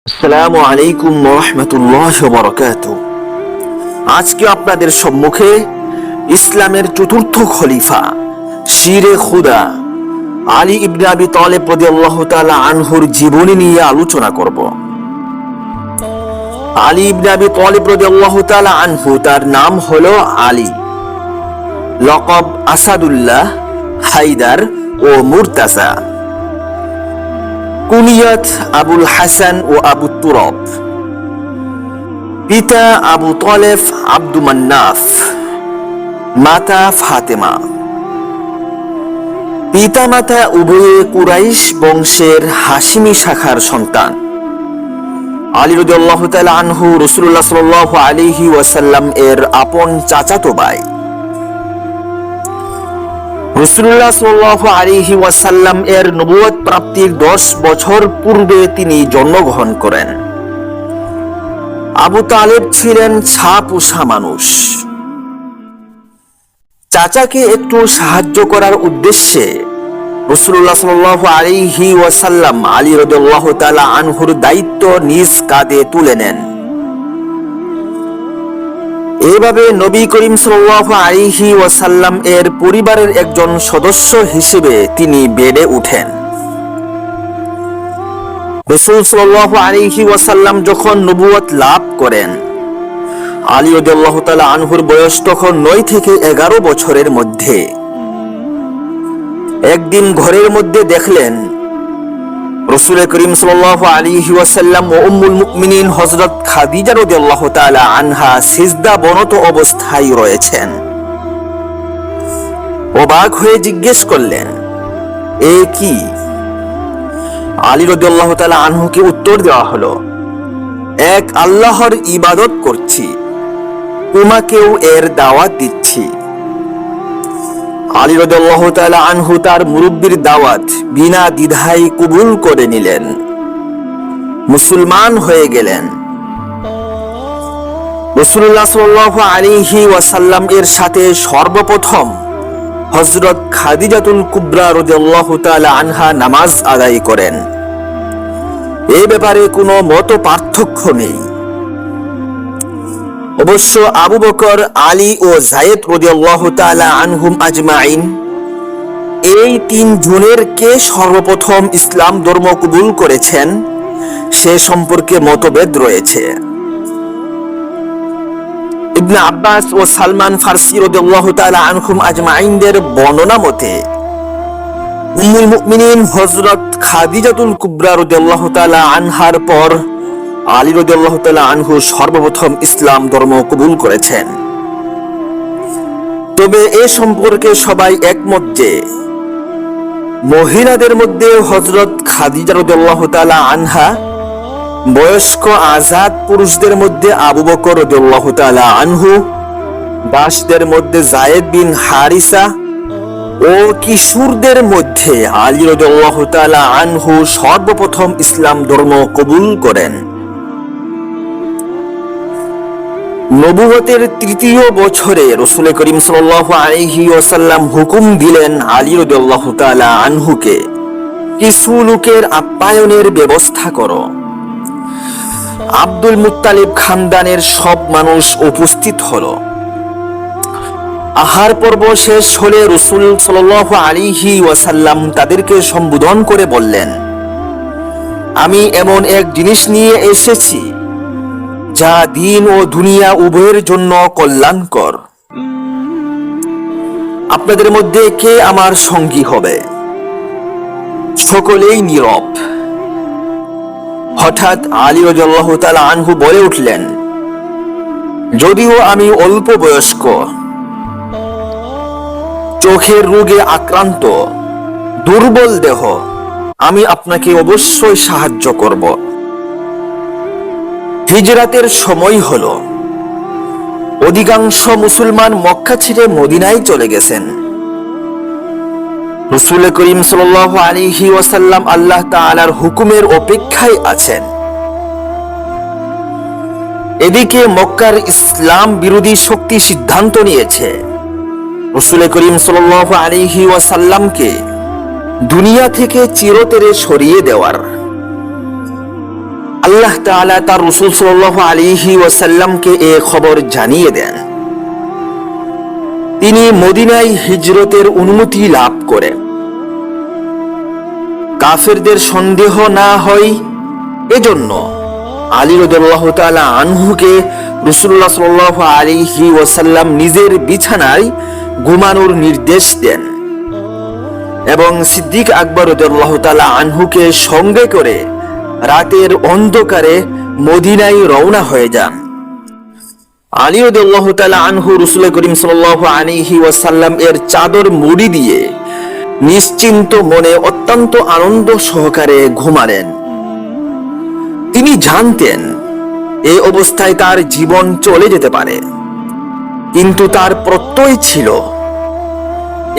আসসালামু আলাইকুম ওয়া রাহমাতুল্লাহি ওয়া বারাকাতুহু। আজকে আপনাদের সম্মুখে ইসলামের চতুর্থ খলিফা শিরে খুদা আলী ইবনে আবি তালেব রাদিয়াল্লাহু তাআলা আনহুর জীবনী নিয়ে আলোচনা করব। আলী ইবনে আবি তালেব রাদিয়াল্লাহু তাআলা আনহু, তার নাম হলো আলী, লকব আসাদুল্লাহ, হায়দার ও মুরতাজা, কুনিয়াত আবুল হাসান ও আবু তুরব। পিতা আবু তালেব আব্দু মান্নাফ, মাতা ফাতেমা। পিতা মাতা উভয়ে কুরাইশ বংশের হাশিমি শাখার সন্তান। আলী রাদিয়াল্লাহু তাআলা আনহু রাসূলুল্লাহ সাল্লাল্লাহু আলাইহি ওয়াসাল্লাম এর আপন চাচাতো ভাই। রাসূলুল্লাহ সাল্লাল্লাহু আলাইহি ওয়াসাল্লাম এর নবুয়ত প্রাপ্তির 10 বছর পূর্বে তিনি জন্মগ্রহণ করেন। আবু তালেব ছিলেন ছাপোষা মানুষ। চাচাকে একটু সাহায্য করার উদ্দেশ্যে রাসূলুল্লাহ সাল্লাল্লাহু আলাইহি ওয়াসাল্লাম আলী রাদিয়াল্লাহু তাআলা আনহুর দায়িত্ব নিজ কাঁধে তুলে নেন। এভাবে নবী করিম সাল্লাল্লাহু আলাইহি ওয়াসাল্লাম এর পরিবারের একজন সদস্য হিসেবে তিনি বেড়ে ওঠেন। রাসূল সাল্লাল্লাহু আলাইহি ওয়াসাল্লাম যখন নবুয়ত লাভ করেন, আলী রাদিয়াল্লাহু তাআলা আনহুর বয়স তখন 9 থেকে 11 বছরের মধ্যে। একদিন ঘরের মধ্যে দেখলেন রাসূল করিম সাল্লাল্লাহু আলাইহি ওয়াসাল্লাম ও উম্মুল মুমিনিন হযরত খাদিজা রাদিয়াল্লাহু তাআলা আনহা সিজদাবনত অবস্থায় রয়েছেন। অবাক হয়ে জিজ্ঞেস করলেন, এ কি? আলী রাদিয়াল্লাহু তাআলা আনহুকে উত্তর দেওয়া হলো, এক আল্লাহর ইবাদত করছি, তোমাকেও এর দাওয়াত দিচ্ছি। আলী রাদিয়াল্লাহু তাআলা আনহু তার মুরব্বির দাওয়াত বিনা দ্বিধায় কবুল করে নিলেন, মুসলমান হয়ে গেলেন। রাসূলুল্লাহ সাল্লাল্লাহু আলাইহি ওয়াসাল্লাম এর সাথে সর্বপ্রথম হযরত খাদিজাতুল কুবরা রাদিয়াল্লাহু তাআলা আনহা নামাজ আদায় করেন। এই ব্যাপারে কোনো মত পার্থক্য নেই। অবশ্য আবু বকর, আলী ও যায়েদ রাদিয়াল্লাহু তাআলা আনহুম আজমাইন, এই 3 জনের কে সর্বপ্রথম ইসলাম ধর্ম কবুল করেছেন সে সম্পর্কে মতভেদ রয়েছে। ইবনে আব্বাস ও সালমান ফারসি রাদিয়াল্লাহু তাআলা আনহুম আজমাইনদের বর্ণনা মতে উম্মুল মুমিনিন হযরত খাদিজাতুল কুবরা রাদিয়াল্লাহু তাআলা আনহার পর আলী রাদিয়াল্লাহু তাআলা আনহু সর্বপ্রথম ইসলাম ধর্ম কবুল করেছেন। তবে এ সম্পর্কে সবাই একমত যে মহিলাদের মধ্যে হযরত খাদিজা রাদিয়াল্লাহু তাআলা আনহা, বয়স্ক আজাদ পুরুষদের মধ্যে আবু বকর রাদিয়াল্লাহু তাআলা আনহু, দাসদের মধ্যে যায়েদ বিন হারিসা ও কিশোরদের মধ্যে আলী রাদিয়াল্লাহু তাআলা আনহু সর্বপ্রথম ইসলাম ধর্ম কবুল করেন। নবুয়তের 3য় বছরে রাসূল করিম সাল্লাল্লাহু আলাইহি ওয়াসাল্লাম হুকুম দিলেন আলী রাদিয়াল্লাহু তাআলা আনহুকে, কিছু লোকের আপ্যায়নের ব্যবস্থা করো। আব্দুল মুত্তালিব খানদানের সব মানুষ উপস্থিত হলো। আহার পর্ব শেষ হলে রাসূল সাল্লাল্লাহু আলাইহি ওয়াসাল্লাম তাদেরকে সম্বোধন করে বললেন, আমি এমন এক জিনিস নিয়ে এসেছি যা দিন ও দুনিয়া উভয়ের জন্য কল্যাণকর। আপনাদের মধ্যে কে আমার সঙ্গী হবে? সকলেই নীরব। হঠাৎ আলী রাদিয়াল্লাহু তাআলা আনহু বলে উঠলেন, যদিও আমি অল্প বয়স্ক, চোখের রোগে আক্রান্ত, দুর্বল দেহ, আমি আপনাকে অবশ্যই সাহায্য করব। হিজরাতের সময় হলো। অধিকাংশ মুসলমান মক্কা ছেড়ে মদিনায় চলে গেছেন। রাসূল করিম সাল্লাল্লাহু আলাইহি ওয়াসাল্লাম আল্লাহ তাআলার হুকুমের অপেক্ষায় আছেন। এদিকে মক্কার ইসলাম বিরোধী শক্তি সিদ্ধান্ত নিয়েছে রাসূল করিম সাল্লাল্লাহু আলাইহি ওয়াসাল্লামকে দুনিয়া থেকে চিরতরে সরিয়ে দেওয়ার। আল্লাহ তাআলা তার রাসূল সাল্লাল্লাহু আলাইহি ওয়াসাল্লামকে এই খবর জানিয়ে দেন। তিনি মদিনায় হিজরতের অনুমতি লাভ করেন। কাফেরদের সন্দেহ না হয় এজন্য আলী রাদিয়াল্লাহু তাআলা আনহুকে রাসূলুল্লাহ সাল্লাল্লাহু আলাইহি ওয়াসাল্লাম নিজের বিছানায় ঘুমানোর নির্দেশ দেন এবং সিদ্দিক আকবর রাদিয়াল্লাহু তাআলা আনহুকে সঙ্গে করে রাতের অন্ধকারে মদিনায় রওনা হয়ে যান। আলী রাদিয়াল্লাহু তাআলা আনহু রাসূল করিম সাল্লাল্লাহু আলাইহি ওয়াসাল্লাম এর চাদর মুড়ি দিয়ে নিশ্চিন্ত মনে অত্যন্ত আনন্দ সহকারে ঘুমালেন। তিনি জানতেন এই অবস্থায় তার জীবন চলে যেতে পারে, কিন্তু তার প্রত্যয় ছিল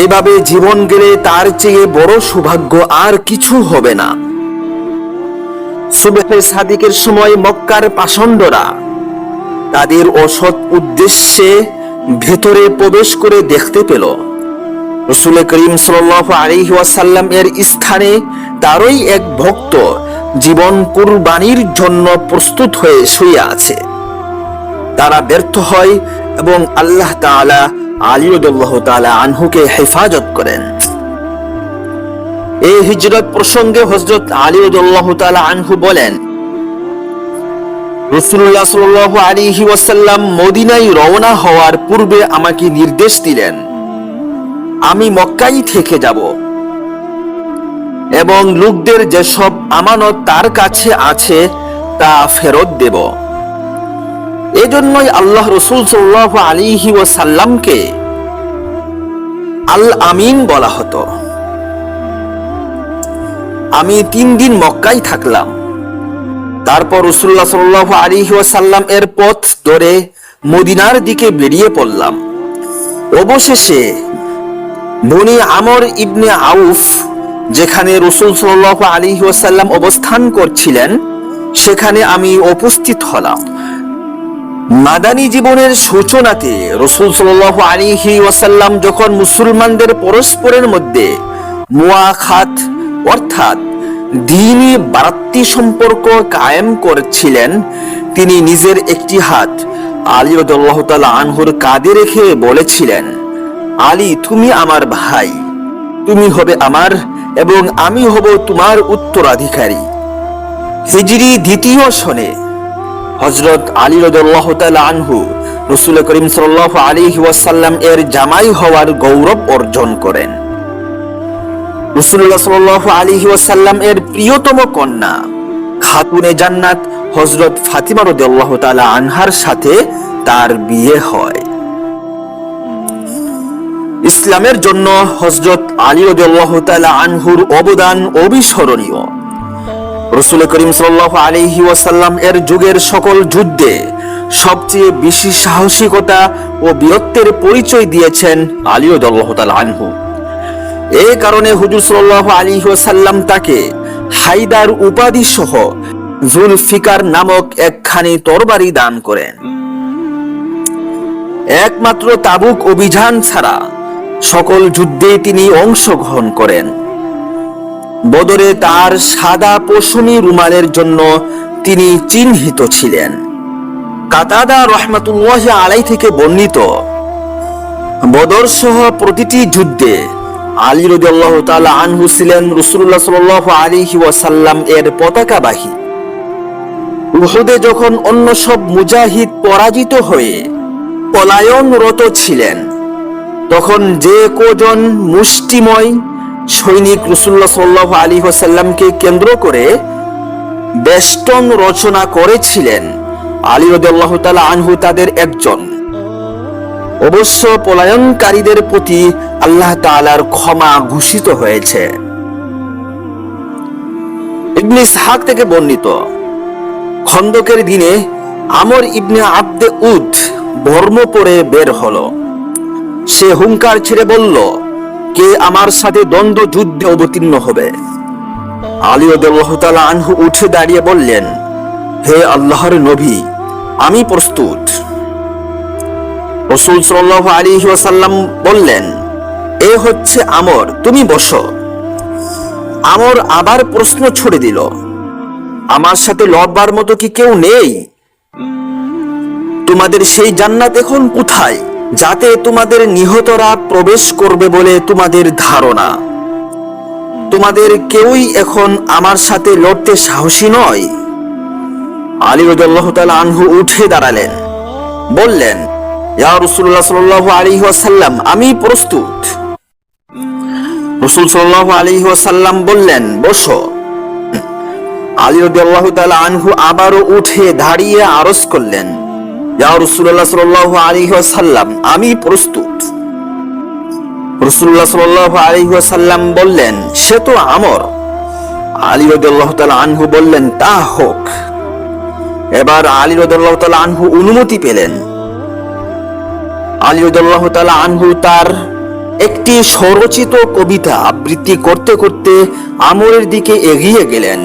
এভাবে জীবন গেলে তার চেয়ে বড় সৌভাগ্য আর কিছু হবে না। সুবহে সাদিকের সময় মক্কার পাষণ্ডরা তাদের অসৎ উদ্দেশ্যে ভেতরে প্রবেশ করে দেখতে পেল রাসূল করিম সাল্লাল্লাহু আলাইহি ওয়াসাল্লাম এর স্থানে তারই এক ভক্ত জীবন কুরবানির জন্য প্রস্তুত হয়ে শুয়ে আছে। তারা ব্যর্থ হয় এবং আল্লাহ তাআলা আলী রাদিয়াল্লাহু তাআলা আনহুকে হেফাজত করেন। এই হিজরত প্রসঙ্গে হযরত আলী রাদিয়াল্লাহু তাআলা আনহু বলেন, রাসূলুল্লাহ সাল্লাল্লাহু আলাইহি ওয়াসাল্লাম মদিনায় রওনা হওয়ার পূর্বে আমাকে নির্দেশ দিলেন আমি মক্কায় থেকে যাব এবং লোকদের যেসব আমানত তার কাছে আছে তা ফেরত দেব। এজন্যই আল্লাহ রাসূল সাল্লাল্লাহু আলাইহি ওয়াসাল্লামকে আল আমিন বলা হতো। আমি 3 দিন মক্কায় থাকলাম, তারপর রাসূলুল্লাহ সাল্লাল্লাহু আলাইহি ওয়াসাল্লাম এর পথ ধরে মদিনার দিকে বেরিয়ে পড়লাম। অবশেষে বনি আমর ইবনে আউফ, যেখানে রাসূল সাল্লাল্লাহু আলাইহি ওয়াসাল্লাম অবস্থান করছিলেন, সেখানে আমি উপস্থিত হলাম। মাদানী জীবনের সূচনাতে রাসূল সাল্লাল্লাহু আলাইহি ওয়াসাল্লাম যখন মুসলমানদের পরস্পরের মধ্যে মুআখাত অর্থাৎ দ্বীনি বারাত্তি সম্পর্ক কায়েম করেছিলেন, তিনি নিজের একটি হাত আলী রাদিয়াল্লাহু তাআলা আনহুর কাঁধে রেখে বলেছিলেন, আলী, তুমি আমার ভাই, তুমি হবে আমার এবং আমি হব তোমার উত্তরাধিকারী। হিজরি 2য় সনে হযরত আলী রাদিয়াল্লাহু তাআলা আনহু রাসূল করিম সাল্লাল্লাহু আলাইহি ওয়াসাল্লাম এর জামাই হওয়ার গৌরব অর্জন করেন। রাসূলুল্লাহ সাল্লাল্লাহু আলাইহি ওয়াসাল্লাম এর প্রিয়তম কন্যা খাতুনে জান্নাত হযরত ফাতিমা রাদিয়াল্লাহু তাআলা আনহার সাথে তার বিয়ে হয়। ইসলামের জন্য হযরত আলী রাদিয়াল্লাহু তাআলা আনহুর অবদান অবিস্মরণীয়। রাসূল করিম সাল্লাল্লাহু আলাইহি ওয়াসাল্লাম এর যুগের সকল যুদ্ধে সবচেয়ে বেশি সাহসিকতা ও বীরত্বের পরিচয় দিয়েছেন আলী রাদিয়াল্লাহু তাআলা আনহু। এই কারণে হুজুর সাল্লাল্লাহু আলাইহি ওয়াসাল্লাম তাকে হায়দার উপাধি সহ জুলফিকার নামক একখানি তরবারি দান করেন। একমাত্র তাবুক অভিযান ছাড়া সকল যুদ্ধে তিনি অংশগ্রহণ করেন। বদরে তার সাদা পশমি রুমালের জন্য তিনি চিহ্নিত ছিলেন। কাতাদা রাহমাতুল্লাহি আলাইহি থেকে বর্ণিত, বদর সহ প্রতিটি যুদ্ধে আলী রাদিয়াল্লাহু তাআলা আনহু ছিলেন রাসূলুল্লাহ সাল্লাল্লাহু আলাইহি ওয়াসাল্লাম এর পতাকাবাহী। উহুদে যখন অন্য সব মুজাহিদ পরাজিত হয়ে পলায়নরত ছিলেন, তখন যে কজন মুষ্টিময় সৈনিক রাসূলুল্লাহ সাল্লাল্লাহু আলাইহি ওয়াসাল্লামকে কেন্দ্র করে বেষ্টন রচনা করেছিলেন, আলী রাদিয়াল্লাহু তাআলা আনহু তাদের একজন। অবশ্য পলায়নকারীদের প্রতি আল্লাহ তাআলার ক্ষমা ঘোষিত হয়েছে। ইবনে ইসহাক থেকে বর্ণিত, খন্দকের দিনে আমর ইবনে আবদে উদ বর্ম পরে বের হলো। সে হুঙ্কার ছেড়ে বলল, কে আমার সাথে দ্বন্দ্ব যুদ্ধে অবতীর্ণ হবে? আলী রাদিয়াল্লাহু তাআলা আনহু উঠে দাঁড়িয়ে বললেন, হে আল্লাহর নবী, আমি প্রস্তুত। রাসূল সাল্লাল্লাহু আলাইহি ওয়াসাল্লাম বললেন, এ হচ্ছে আমর, তুমি বসো। আমর আবার প্রশ্ন ছুড়ে দিল। আমার সাথে লড়বার মতো কি কেউ নেই? তোমাদের সেই জান্নাত এখন কোথায় যাতে তোমাদের নিহতরা প্রবেশ করবে বলে তোমাদের ধারণা? তোমাদের কেউই এখন আমার সাথে লড়তে সাহসী নয়। আলী রাদিয়াল্লাহু তাআলা আনহু উঠে দাঁড়ালেন, বললেন, ইয়া রাসূলুল্লাহ সাল্লাল্লাহু আলাইহি ওয়াসাল্লাম, আমি প্রস্তুত। রাসূল সাল্লাল্লাহু আলাইহি ওয়াসাল্লাম বললেন, বসো। আলী রাদিয়াল্লাহু তাআলা আনহু আবারও উঠে দাঁড়িয়ে আরজ করলেন, ইয়া রাসূলুল্লাহ সাল্লাল্লাহু আলাইহি ওয়াসাল্লাম, আমি প্রস্তুত। রাসূলুল্লাহ সাল্লাল্লাহু আলাইহি ওয়াসাল্লাম বললেন, সে তো আমর। আলী রাদিয়াল্লাহু তাআলা আনহু বললেন, তা হোক। এবার আলী রাদিয়াল্লাহু তাআলা আনহু অনুমতি পেলেন। আলী রাদিয়াল্লাহু তাআলা আনহু তার একটি স্বরচিত কবিতা আবৃত্তি করতে করতে আমরের দিকে এগিয়ে গেলেন।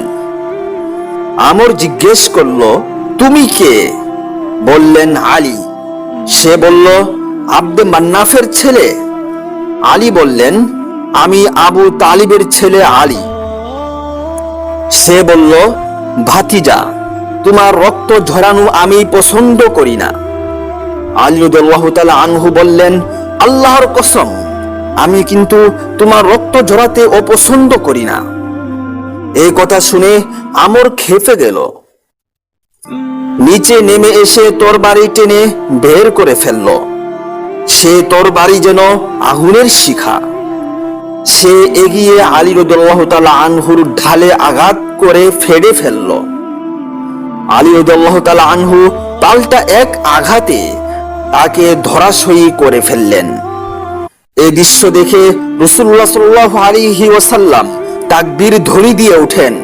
আমর জিজ্ঞেস করল, তুমি কে? বললেন, আলী। সে বলল, আব্দে মান্নাফের ছেলে? আলী বললেন, আমি আবু তালিবের ছেলে আলী। সে বলল, ভাতিজা, তোমার রক্ত ঝরানো আমি পছন্দ করি না। আলী রাদিয়াল্লাহু তাআলা আনহু বললেন, আল্লাহর কসম, আমি কিন্তু তোমার রক্ত ঝরাতে অপছন্দ করি না। এই কথা শুনে আমর ক্ষেপে গেল। নিচে নেমে এসে তরবারি টেনে বের করে ফেলল। সে তরবারি যেন আগুনের শিখা। সে এগিয়ে আলী রাদিয়াল্লাহু তাআলা আনহুর ঢালে আঘাত করে ফেড়ে ফেলল। আলী রাদিয়াল্লাহু তাআলা আনহু পাল্টা এক আঘাতে তাকে ধরাশয়ী করে ফেললেন। এই দৃশ্য দেখে রাসূলুল্লাহ সাল্লাল্লাহু আলাইহি ওয়াসাল্লাম তাকবীর ধ্বনি দিয়ে ওঠেন।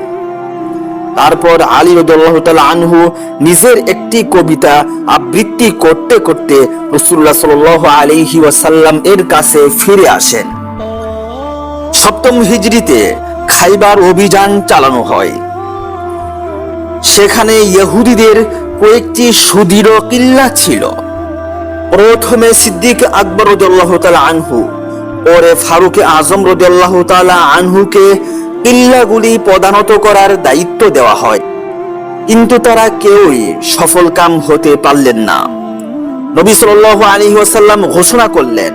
তারপর আলী রাদিয়াল্লাহু তাআলা আনহু নিজের একটি কবিতা আবৃত্তি করতে করতে রাসূলুল্লাহ সাল্লাল্লাহু আলাইহি ওয়াসাল্লাম এর কাছে ফিরে আসেন। সপ্তম হিজরিতে খাইবার অভিযান চালানো হয়। সেখানে ইহুদিদের কয়েকটি সুদৃঢ় কিল্লা ছিল। প্রথমে সিদ্দিক আকবর রাদিয়াল্লাহু তাআলা আনহু, পরে ফারুক আজম রাদিয়াল্লাহু তাআলা আনহুকে কিল্লাগুলি পদানত করার দায়িত্ব দেওয়া হয়, কিন্তু তারা কেউই সফলকাম হতে পারলেন না। নবী সাল্লাল্লাহু আলাইহি ওয়াসাল্লাম ঘোষণা করলেন,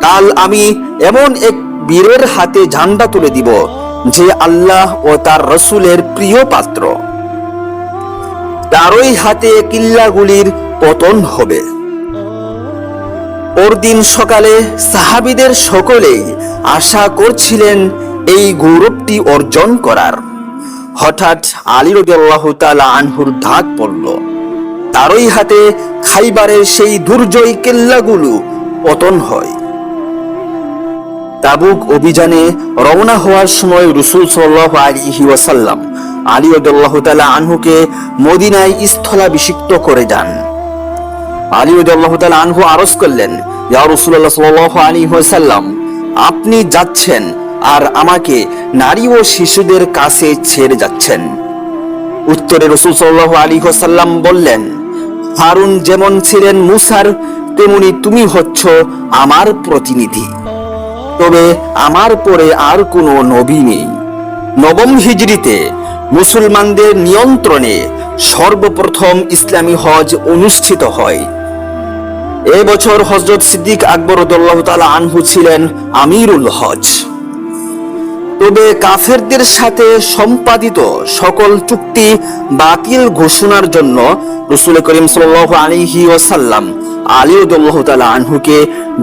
কাল আমি এমন এক বীরের হাতে ঝান্ডা তুলে দিব যে আল্লাহ ও তার রাসূলের প্রিয় পাত্র। তারই হাতে কিল্লাগুলির পতন হবে। পরদিন সকালে সাহাবীদের সকলেই আশা করছিলেন এই গৌরবটি অর্জন করার। হঠাৎ আলী রাদিয়াল্লাহু তাআলা আনহুর ঢাক পড়ল। তারই হাতে খাইবারের সেই দুর্জয় কিল্লাগুলো পতন হয়। তাবুক অভিযানে রওনা হওয়ার সময় রাসূল সাল্লাল্লাহু আলাইহি ওয়াসাল্লাম আলী রাদিয়াল্লাহু তাআলা আনহুকে মদিনায় স্থলাভিষিক্ত করে যান। আলী রাদিয়াল্লাহু তাআলা আনহু আরজ করলেন, ইয়া রাসূলুল্লাহ সাল্লাল্লাহু আলাইহি ওয়াসাল্লাম, আপনি যাচ্ছেন আর আমাকে নারী ও শিশুদের কাছে ছেড়ে যাচ্ছেন। উত্তরে রাসূল সাল্লাল্লাহু আলাইহি ওয়াসাল্লাম বললেন, হারুন যেমন ছিলেন মূসার, তেমনি তুমি হচ্ছ আমার প্রতিনিধি, তবে আমার পরে আর কোনো নবী নেই। নবম হিজরিতে মুসলমানদের নিয়ন্ত্রণে সর্বপ্রথম ইসলামী হজ অনুষ্ঠিত হয়। এ বছর হযরত সিদ্দিক আকবর রাদিয়াল্লাহু তাআলা আনহু ছিলেন আমিরুল হজ। তবে কাফেরদের সাথে সম্পাদিত সকল চুক্তি বাতিল ঘোষণার জন্য রাসূল করিম সাল্লাল্লাহু আলাইহি ওয়াসাল্লাম আলী রাদিয়াল্লাহু তাআলা আনহুকে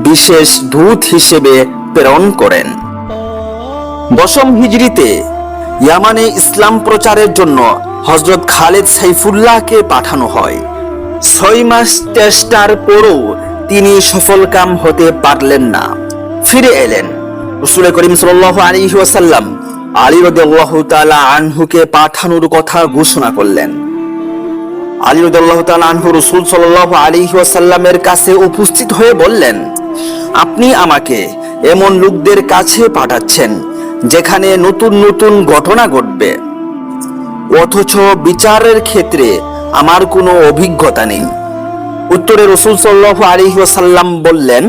বিশেষ দূত হিসেবে প্রেরণ করেন। দশম হিজরিতে ইয়ামানে ইসলাম প্রচারের জন্য হযরত খালিদ সাইফুল্লাহকে পাঠানো হয়। 6 মাস চেষ্টার পরও তিনি সফলকাম হতে পারলেন না, ফিরে এলেন। রাসূল করিম সাল্লাল্লাহু আলাইহি ওয়াসাল্লাম আলী রাদিয়াল্লাহু তাআলা আনহুকে পাঠানোর কথা ঘোষণা করলেন। আলী রাদিয়াল্লাহু তাআলা আনহু রাসূল সাল্লাল্লাহু আলাইহি ওয়াসাল্লামের কাছে উপস্থিত হয়ে বললেন, আপনি আমাকে এমন লোকদের কাছে পাঠাচ্ছেন যেখানে নতুন নতুন ঘটনা ঘটবে, অথচ বিচারের ক্ষেত্রে আমার কোনো অভিজ্ঞতা নেই। উত্তরে রাসূল সাল্লাল্লাহু আলাইহি ওয়াসাল্লাম বললেন,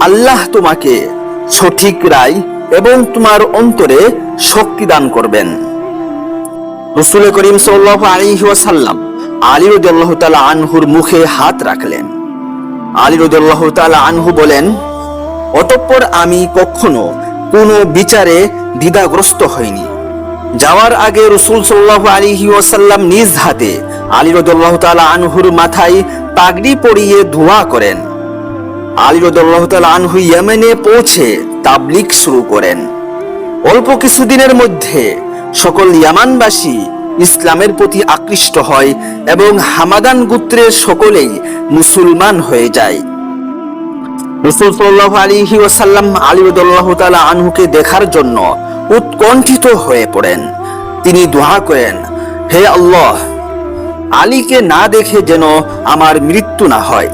আল্লাহ তোমাকে সঠিক রায় এবং তোমার অন্তরে শক্তি দান করবেন। রাসূল করিম সাল্লাল্লাহু আলাইহি ওয়াসাল্লাম আলী রাদিয়াল্লাহু তাআলা আনহুর মুখে হাত রাখলেন। আলী রাদিয়াল্লাহু তাআলা আনহু বলেন, অতঃপর আমি কখনো কোনো বিচারে দ্বিধাগ্রস্ত হইনি। যাওয়ার আগে রাসূল সাল্লাল্লাহু আলাইহি ওয়াসাল্লাম নিজ হাতে আলী রাদিয়াল্লাহু তাআলা আনহুর মাথায় পাগড়ি পরিয়ে দোয়া করেন। আলী রাদিয়াল্লাহু তাআলা আনহু ইয়েমেনে পৌঁছে তাবলীগ শুরু করেন। অল্প কিছুদিনের মধ্যে সকল ইয়ামানবাসী ইসলামের প্রতি আকৃষ্ট হয় এবং হামাদান গোত্রের সকলেই মুসলমান হয়ে যায়। রাসূল সাল্লাল্লাহু আলাইহি ওয়াসাল্লাম আলী রাদিয়াল্লাহু তাআলা আনহুকে দেখার জন্য উৎকণ্ঠিত হয়ে পড়েন। তিনি দোয়া করেন, হে আল্লাহ, আলীকে না দেখে যেন আমার মৃত্যু না হয়।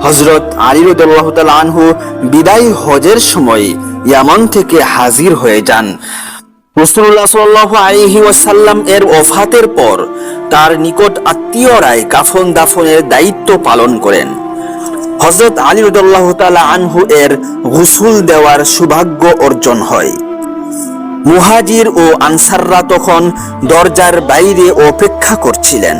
হযরত আলী রাদিয়াল্লাহু তাআলা আনহু বিদায় হজের সময় ইয়ামান থেকে হাজির হয়ে যান। রাসূলুল্লাহ সাল্লাল্লাহু আলাইহি ওয়াসাল্লাম এর ওফাতের পর তার নিকট আত্মীয়রাই কাফন দাফনের দায়িত্ব পালন করেন। হযরত আলী রাদিয়াল্লাহু তাআলা আনহু এর গোসল দেওয়ার সৌভাগ্য অর্জন হয়। মুহাজির ও আনসাররা তখন দরজার বাইরে অপেক্ষা করছিলেন।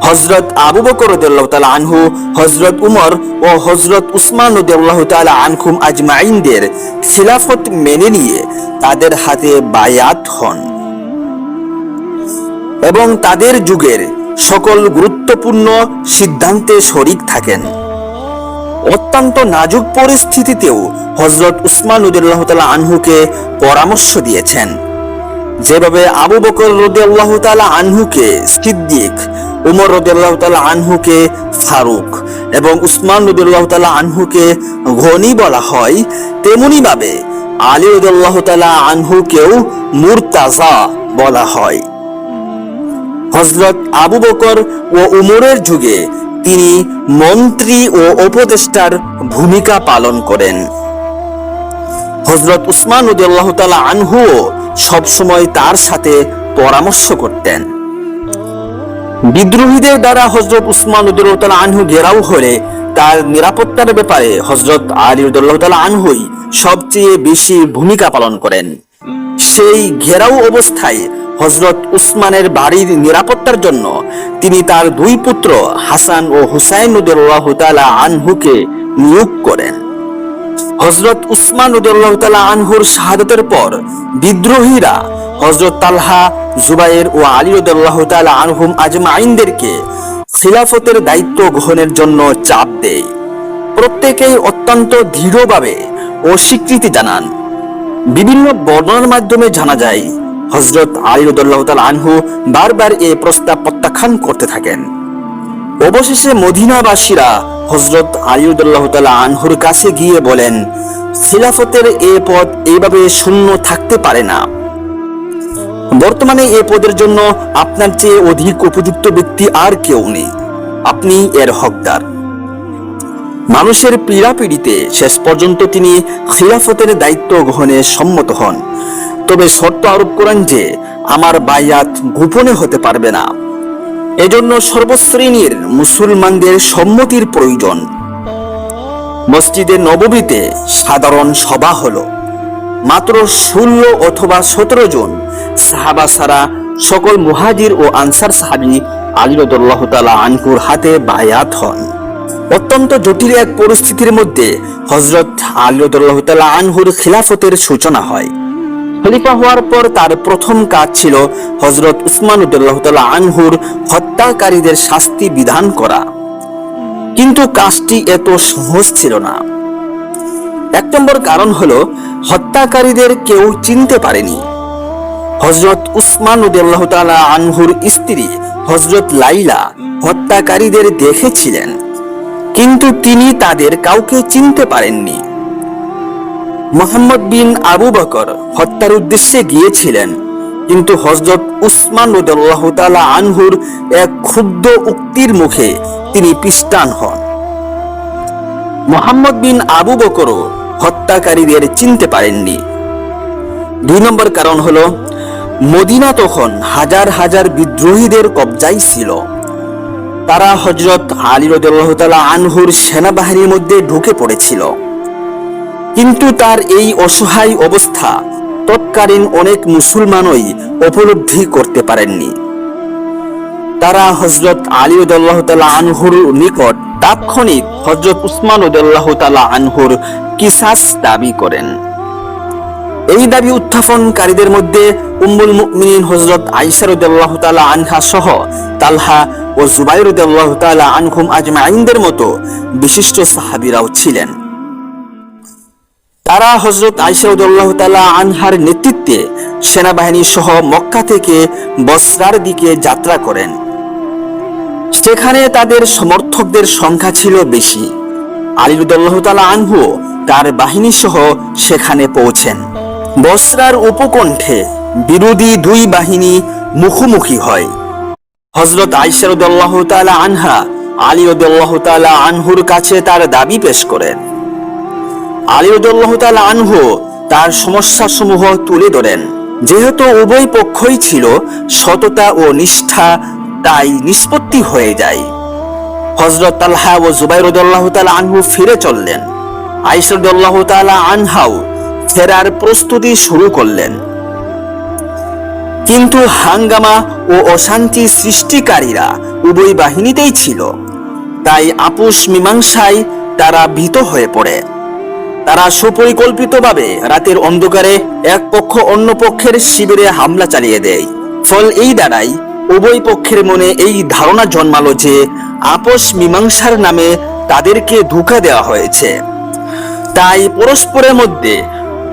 হযরত আবু বকর রাদিয়াল্লাহু তাআলা আনহু, হযরত উমর ও হযরত উসমান রাদিয়াল্লাহু তাআলা আনহুম আজমাইনদের খিলাফত মেনে নিয়ে তাদের হাতে বায়াত হন এবং তাদের যুগের সকল গুরুত্বপূর্ণ সিদ্ধান্তে শরীক থাকেন। অত্যন্ত নাজুক পরিস্থিতিতেও হযরত উসমান রাদিয়াল্লাহু তাআলা আনহুকে পরামর্শ দিয়েছেন। যেভাবে আবু বকর রাদিয়াল্লাহু তাআলা আনহুকে সিদ্দিক, উমর রাদিয়াল্লাহু তাআলা আনহুকে ফারুক এবং উসমান রাদিয়াল্লাহু তাআলা আনহুকে গনি বলা হয়, তেমনি ভাবে আলী রাদিয়াল্লাহু তাআলা আনহুকেও মুরতাজা বলা হয়। হযরত আবু বকর ও উমরের যুগে তিনি মন্ত্রী ও উপদেষ্টার ভূমিকা পালন করেন। হযরত উসমান রাদিয়াল্লাহু তাআলা আনহুও সবসময় তার সাথে পরামর্শ করতেন। বিদ্রোহীদের দ্বারা হযরত উসমান রাদিয়াল্লাহু তাআলা আনহু ঘেরাও হলে তার নিরাপত্তার ব্যাপারে হযরত আলী রাদিয়াল্লাহু তাআলা আনহুই সবচেয়ে বেশি ভূমিকা পালন করেন। সেই ঘেরাও অবস্থায় হযরত উসমানের বাড়ির নিরাপত্তার জন্য তিনি তার দুই পুত্র হাসান ও হুসাইন রাদিয়াল্লাহু তাআলা আনহুকে নিয়োগ করেন। হযরত উসমান রাদিয়াল্লাহু তাআলা আনহুর শাহাদাতের পর বিদ্রোহীরা হযরত তালহা, জুবাইর ও আলী রাদিয়াল্লাহু তাআলা আনহুম আজমাইনদেরকে খিলাফতের দায়িত্ব গ্রহণের জন্য চাপ দেয়। প্রত্যেকেই অত্যন্ত দৃঢ়ভাবে অস্বীকৃতি জানান। বিভিন্ন বর্ণনার মাধ্যমে জানা যায় হযরত আলী রাদিয়াল্লাহু তাআলা আনহু বারবার এই প্রস্তাব প্রত্যাখ্যান করতে থাকেন। অবশেষে মদিনাবাসীরা হযরত আলী রাদিয়াল্লাহু তাআলা আনহুর কাছে গিয়ে বলেন, খিলাফতের এই পদ এইভাবে শূন্য থাকতে পারে না। বর্তমানে এই পদের জন্য আপনার চেয়ে অধিক উপযুক্ত ব্যক্তি আর কেউ নেই। আপনি এর হকদার। মানুষের পীড়াপিড়িতে শেষ পর্যন্ত তিনি খিলাফতের দায়িত্ব গ্রহণে সম্মত হন। তবে শর্ত আরোপ করেন যে আমার বায়াত গোপনে হতে পারবে না। এজন্য সর্বশ্রেণীর মুসলমানদের সম্মতির প্রয়োজন। মসজিদে নববীতে সাধারণ সভা হলো। মাত্র 16 অথবা 17 জন সাহাবা ছাড়া সকল মুহাজির ও আনসার সাহাবী আলী রাদিয়াল্লাহু তাআলা আনহুর হাতে বায়াত হন। অত্যন্ত জটিল এক পরিস্থিতির মধ্যে হযরত আলী রাদিয়াল্লাহু তাআলা আনহুর খিলাফতের সূচনা হয়। খলিফা হওয়ার পর তার প্রথম কাজ ছিল হযরত উসমান রাদিয়াল্লাহু তাআলা আনহুর হত্যাকারীদের শাস্তি বিধান করা। কিন্তু কাজটি এত সহজ ছিল না। এক নম্বর কারণ হলো হত্যাকারীদের কেউ চিনতে পারেনি। হযরত উসমান রাদিয়াল্লাহু তাআলা আনহুর স্ত্রী হযরত লাইলা হত্যাকারীদের দেখেছিলেন, কিন্তু তিনি তাদের কাউকে চিনতে পারেননি। মুহাম্মদ বিন আবু বকর হত্যার উদ্দেশ্যে গিয়েছিলেন, কিন্তু হযরত উসমান রাদিয়াল্লাহু তাআলা আনহুর এক ক্ষুব্ধ উক্তির মুখে তিনি পিছটান হন। মুহাম্মদ বিন আবু বকরও হত্যাকারীদের চিনতে পারেননি। 2 নম্বর কারণ হলো মদিনা তখন হাজার হাজার বিদ্রোহীদের কবজায় ছিল। তারা হযরত আলী রাদিয়াল্লাহু তাআলা আনহুর সেনাবাহিনীর মধ্যে ঢুকে পড়েছিল। কিন্তু তার এই অসহায় অবস্থা তৎকালীন অনেক মুসলমানই উপলব্ধি করতে পারেননি। তারা হযরত আলী রাদিয়াল্লাহু তাআলা আনহুর নিকট তাৎক্ষণিক হযরত উসমান রাদিয়াল্লাহু তাআলা আনহুর কিসাস দাবি করেন। এই দাবি উত্থাপনকারীদের মধ্যে উম্মুল মুমিনিন হযরত আয়েশা রাদিয়াল্লাহু তাআলা আনহা সহ তালহা ও জুবাইর রাদিয়াল্লাহু তাআলা আনহুম আজমাইনদের মতো বিশিষ্ট সাহাবীরাও ছিলেন। তারা হযরত আয়েশা রাদিয়াল্লাহু তাআলা আনহার নেতৃত্বে সেনাবাহিনী সহ মক্কা থেকে বসরার দিকে যাত্রা করেন। সেখানে তাদের সমর্থকদের সংখ্যা ছিল বেশি। আলী রাদিয়াল্লাহু তাআলা আনহু তার বাহিনী সহ সেখানে পৌঁছেন। বসরার উপকণ্ঠে বিরোধী দুই বাহিনী মুখোমুখি হয়। হযরত আয়েশা রাদিয়াল্লাহু তাআলা আনহা আলী রাদিয়াল্লাহু তাআলা আনহুর কাছে তার দাবি পেশ করেন। আলী রাদিয়াল্লাহু তাআলা আনহু তার সমস্যা সমূহ তুলে ধরেন। যেহেতু উভয় পক্ষই ছিল সততা ও নিষ্ঠা, তাই নিষ্পত্তি হয়ে যায়। হযরত তালহা ও জুবাইর রাদিয়াল্লাহু তাআলা আনহু ফিরে চললেন। আয়েশা রাদিয়াল্লাহু তাআলা আনহাও ফেরার প্রস্তুতি শুরু করলেন। কিন্তু হাঙ্গামা ও অশান্তি সৃষ্টিকারীরা উভয় বাহিনীতেই ছিল, তাই আপোষ মীমাংসায় তারা ভীত হয়ে পড়ে। তারা সুপরিকল্পিতভাবে রাতের অন্ধকারে এক পক্ষ অন্য পক্ষের শিবিরে হামলা চালিয়ে দেয়। ফল এই দ্বারাই উভয় পক্ষের মনে এই ধারণা জন্মালো যে আপোষ মীমাংসার নামে তাদেরকে ধোঁকা দেওয়া হয়েছে। তাই পরস্পরের মধ্যে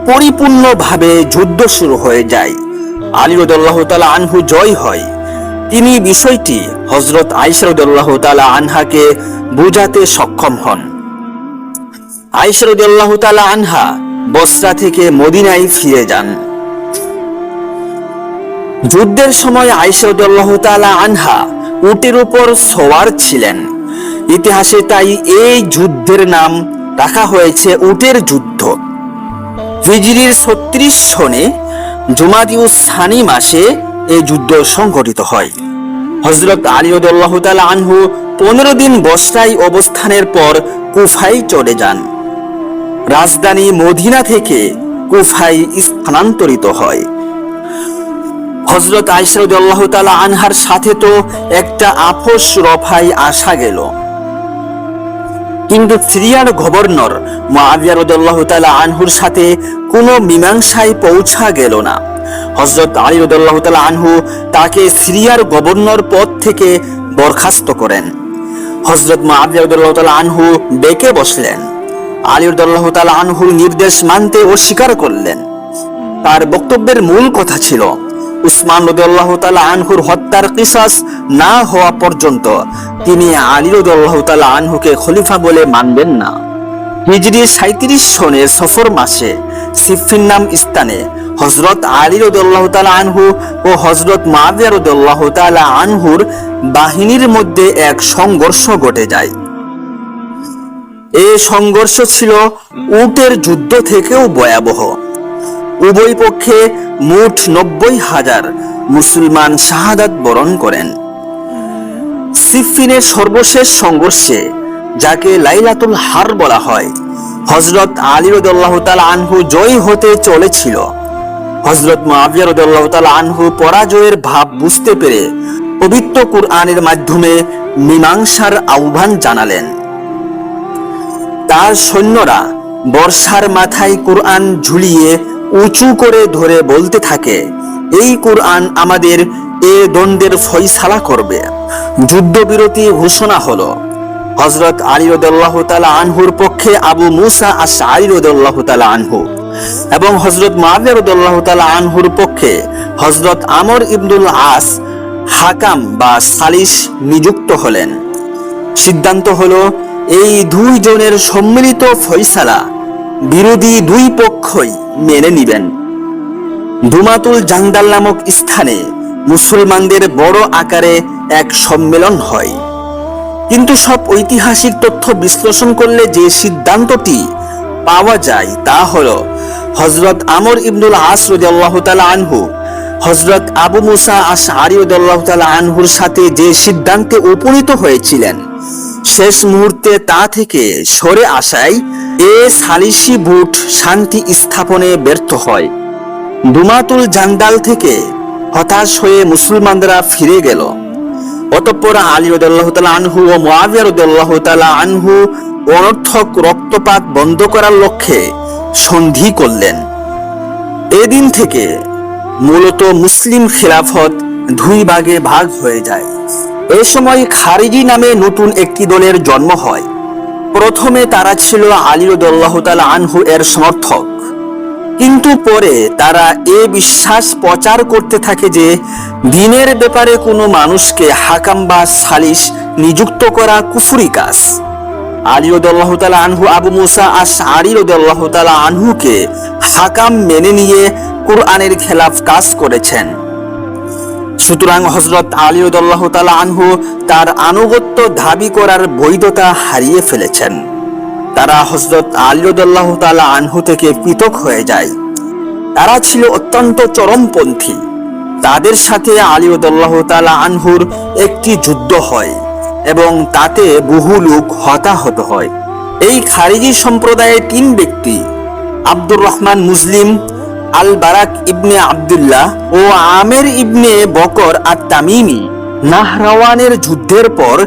পরিপূর্ণভাবে যুদ্ধ শুরু হয়ে যায়। আলী রাদিয়াল্লাহু তাআলা আনহু জয় হয়। তিনি বিষয়টি হযরত আয়েশা রাদিয়াল্লাহু তাআলা আনহাকে বোঝাতে সক্ষম হন। আয়েশা রাদিয়াল্লাহু তাআলা আনহা বসরা থেকে মদিনায় ফিরে যান। যুদ্ধের সময় আয়েশা রাদিয়াল্লাহু তাআলা আনহা উটের উপর সওয়ার ছিলেন। ইতিহাসে তাই এই যুদ্ধের নাম রাখা হয়েছে উটের যুদ্ধ। হিজরির 36 সনে জুমাদিউস সানি মাসে এই যুদ্ধ সংঘটিত হয়। হযরত আলী রাদিয়াল্লাহু তাআলা আনহু 15 দিন বসরায় অবস্থানের পর কুফায় চলে যান। রাজধানী মদিনা থেকে কুফায় স্থানান্তরিত হয়। হযরত আয়েশা রাদিয়াল্লাহু তাআলা আনহার সাথে তো একটা আপোষ রফায় আসা গেল, কিন্তু সিরিয়ার গভর্নর মুআবিয়া রাদিয়াল্লাহু তাআলা আনহুর সাথে কোনো মীমাংসায় পৌঁছা গেল না। হযরত আলী রাদিয়াল্লাহু তাআলা আনহু তাকে সিরিয়ার গভর্নর পদ থেকে বরখাস্ত করেন। হযরত মুআবিয়া রাদিয়াল্লাহু তাআলা আনহু ডেকে বসলেন। আলী রাদিয়াল্লাহু তাআলা আনহুর নির্দেশ মানতে অস্বীকার করলেন। তার বক্তব্যের মূল কথা ছিল উসমান রাদিয়াল্লাহু তাআলা আনহুর হত্যার কিসাস না হওয়া পর্যন্ত তিনি আলী রাদিয়াল্লাহু তাআলা আনহুকে খলিফা বলে মানবেন না। হিজরি 37 সনের সফর মাসে সিফিন নাম স্থানে হযরত আলী রাদিয়াল্লাহু তাআলা আনহু ও হযরত মুআবিয়া রাদিয়াল্লাহু তাআলা আনহুর বাহিনীর মধ্যে এক সংঘর্ষ ঘটে যায়। এই সংঘর্ষ ছিল উটের যুদ্ধ থেকেও ভয়াবহ। উভয় পক্ষে মোট 90,000 মুসলমান শাহাদাত বরণ করেন। সিফিনের সর্বশেষ সংঘর্ষে, যাকে লাইলাতুল হার বলা হয়, হযরত আলী রাদিয়াল্লাহু তাআলা আনহু জয় হতে চলেছিল। হযরত মুআবিয়া রাদিয়াল্লাহু তাআলা আনহু পরাজয়ের ভাব বুঝতে পেরে পবিত্র কুরআনের মাধ্যমে মীমাংসার আহ্বান জানালেন। তার সৈন্যরা বর্ষার মাথায় কুরআন ঝুলিয়ে উঁচু করে ধরে বলতে থাকে, এই কুরআন আমাদের এ দ্বন্দ্বের ফয়সালা করবে। যুদ্ধবিরতি ঘোষণা হলো। হযরত আলী রাদিয়াল্লাহু তাআলা আনহুর পক্ষে আবু মুসা আশআরী রাদিয়াল্লাহু তাআলা আনহু এবং হযরত মুআবিয়া রাদিয়াল্লাহু তাআলা আনহুর পক্ষে হযরত আমর ইবনুল আস হাকাম বা সালিস নিযুক্ত হলেন। সিদ্ধান্ত হলো এই দুই জনের সম্মিলিত ফয়সালা বিরোধী দুই পক্ষই মেনে নিবেন। দুমাতুল জান্দাল নামক স্থানে মুসলমানদের বড় আকারে এক সম্মেলন হয়। কিন্তু সব ঐতিহাসিক তথ্য বিশ্লেষণ করলে যে সিদ্ধান্তটি পাওয়া যায় তা হলো হযরত আমর ইবনুল আস রাদিয়াল্লাহু তাআলা আনহু হযরত আবু মুসা আশআরী রাদিয়াল্লাহু তাআলা আনহুর সাথে যে সিদ্ধান্তে উপনীত হয়েছিলেন, শেষ মুহূর্তে তা থেকে সরে আসায় এ সালিসি বুট শান্তি স্থাপনে ব্যর্থ হয়। দুমাতুল জান্দাল থেকে হতাশ হয়ে মুসলমানরা ফিরে গেল। অতঃপর আলী রাদিয়াল্লাহু তাআলা আনহু ও মুআবিয়া রাদিয়াল্লাহু তাআলা আনহু অনর্থক রক্তপাত বন্ধ করার লক্ষ্যে সন্ধি করলেন। এদিন থেকে মূলত মুসলিম খিলাফত দুই ভাগে ভাগ হয়ে যায়। এই সময় খারিজি নামে নতুন একটি দলের জন্ম হয়। প্রথমে তারা ছিল আলী রাদিয়াল্লাহু তাআলা আনহু এর সমর্থক, কিন্তু পরে তারা এ বিশ্বাস প্রচার করতে থাকে যে দ্বীনের ব্যাপারে কোনো মানুষকে হাকাম বা সালিস নিযুক্ত করা কুফরি কাজ। আলী রাদিয়াল্লাহু তাআলা আনহু আবু মুসা আশআরী রাদিয়াল্লাহু তাআলা আনহুকে হাকাম মেনে নিয়ে কুরআনের খেলাফ কাজ করেছেন। সুতরাং হযরত আলী রাদিয়াল্লাহু তাআলা আনহু তার আনুগত্য দাবি করার বৈধতা হারিয়ে ফেলেছেন। তারা হযরত আলী রাদিয়াল্লাহু তাআলা আনহু থেকে পৃথক হয়ে যায়। তারা ছিল অত্যন্ত চরমপন্থী। তাদের সাথে আলী রাদিয়াল্লাহু তাআলা আনহুর একটি যুদ্ধ হয় এবং তাতে বহু লোক হতাহত হয়। এই খারিজি সম্প্রদায়ের তিন ব্যক্তি আব্দুর রহমান মুসলিম, আল বারাক ইবনে আব্দুল্লাহ ও আমের ইবনে বকর আত-তামিমি নাহরাওয়ানের যুদ্ধের পর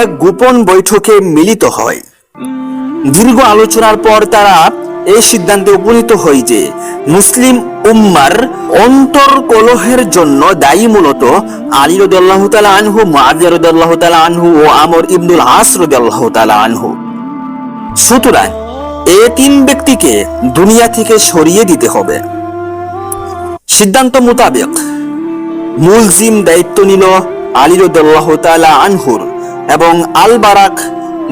এক গোপন বৈঠকে মিলিত হয়। দীর্ঘ আলোচনার পর তারা এই সিদ্ধান্তে উপনীত হয় যে মুসলিম উম্মার অন্তর কলহের জন্য দায়ী মূলত আলী রাদিয়াল্লাহু তাআলা আনহু, মুআবিয়া রাদিয়াল্লাহু তাআলা আনহু ও আমর ইবনুল আস রাদিয়াল্লাহু তাআলা আনহু। সুতরাং এই তিন ব্যক্তিকে দুনিয়া থেকে সরিয়ে দিতে হবে। সিদ্ধান্ত মোতাবেক মুলজিম দায়িত্ব নিল আলী রাদিয়াল্লাহু তাআলা আনহুর এবং আল বারাক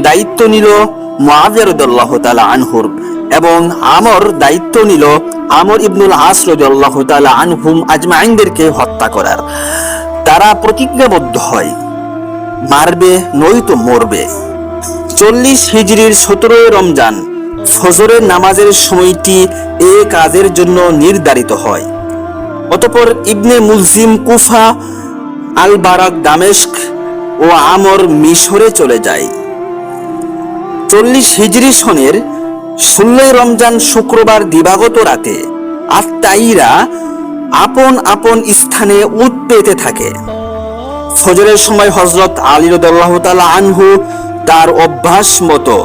দায়িত্ব নিল মুআবিয়া রাদিয়াল্লাহু তাআলা আনহুর এবং আমর দায়িত্ব নিল আমর ইবনুল আস রাদিয়াল্লাহু তাআলা আনহুম আজমাইনদেরকে হত্যা করার। তারা প্রতিজ্ঞাবদ্ধ হয়, মারবে নয়তো মরবে। 40 হিজরির 17 রমজান ফজরের নামাজের সময়টি এই কাজের জন্য নির্ধারিত হয়। অতঃপর ইবনে মুলজিম কুফা, আল বারাক দামেস্ক ও আমর মিশরে চলে যায়। 40 হিজরি সনের 16 রমজান শুক্রবার দিবাগত রাতে আত্মাইরা আপন আপন স্থানে উট পেতে থাকে। ফজরের সময় হযরত আলী রাদিয়াল্লাহু তাআলা আনহু তার অভ্যাস মতো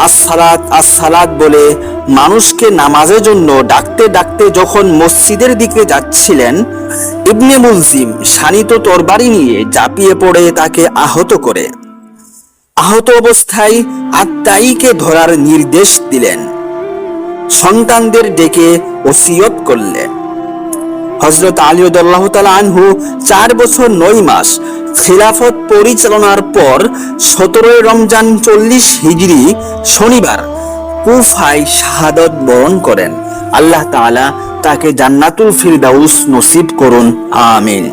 আসসালাত আসসালাত বলে মানুষকে নামাজের জন্য ডাকতে ডাকতে যখন মসজিদের দিকে যাচ্ছিলেন, ইবনে মুলজিম শানিত তরবারি নিয়ে ঝাঁপিয়ে পড়ে তাকে আহত করে। আহত অবস্থায় আত্মাইকে ধরার নির্দেশ দিলেন, সন্তানদের ডেকে ওসিয়ত করলেন। হযরত আলী রাদিয়াল্লাহু তাআলা আনহু 4 বছর 9 মাস খিলাফত পরিচালনার পর 17 রমজান 40 হিজরি শনিবার কুফায় শাহাদাত বরণ করেন। আল্লাহ তাআলা তাকে জান্নাতুল ফিরদাউস নসিব করুন, আমিন।